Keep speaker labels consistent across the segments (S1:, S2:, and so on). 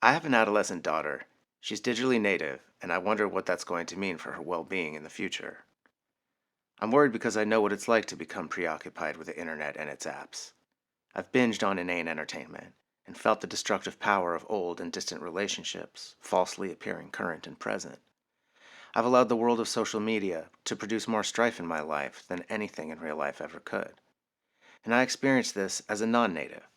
S1: I have an adolescent daughter. She's digitally native, and I wonder what that's going to mean for her well-being in the future. I'm worried because I know what it's like to become preoccupied with the internet and its apps. I've binged on inane entertainment and felt the destructive power of old and distant relationships, falsely appearing current and present. I've allowed the world of social media to produce more strife in my life than anything in real life ever could. And I experienced this as a non-native.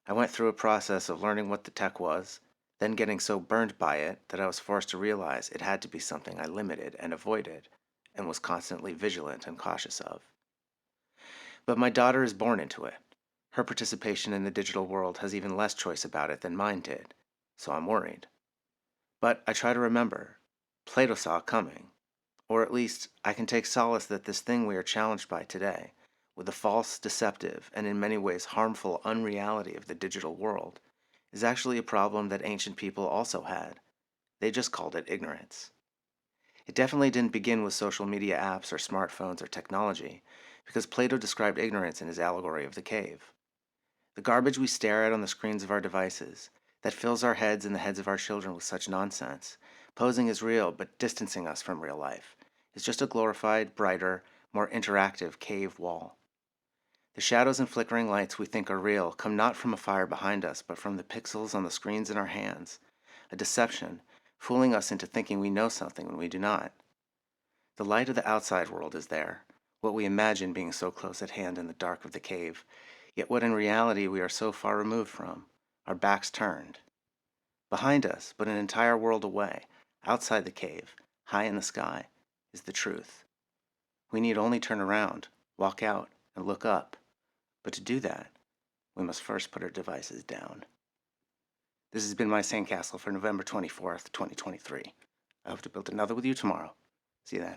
S1: I went through a process of learning what the tech was, then getting so burned by it that I was forced to realize it had to be something I limited and avoided, and was constantly vigilant and cautious of. But my daughter is born into it. Her participation in the digital world has even less choice about it than mine did, so I'm worried. But I try to remember, Plato saw it coming. Or at least, I can take solace that this thing we are challenged by today, with the false, deceptive, and in many ways harmful unreality of the digital world, is actually a problem that ancient people also had. They just called it ignorance. It definitely didn't begin with social media apps or smartphones or technology, because Plato described ignorance in his allegory of the cave. The garbage we stare at on the screens of our devices, that fills our heads and the heads of our children with such nonsense, posing as real but distancing us from real life, is just a glorified, brighter, more interactive cave wall. The shadows and flickering lights we think are real come not from a fire behind us, but from the pixels on the screens in our hands, a deception, fooling us into thinking we know something when we do not. The light of the outside world is there, what we imagine being so close at hand in the dark of the cave, yet what in reality we are so far removed from, our backs turned. Behind us, but an entire world away, outside the cave, high in the sky, is the truth. We need only turn around, walk out, and look up. But to do that, we must first put our devices down. This has been my Sandcastle for November 24th, 2023. I hope to build another with you tomorrow. See you then.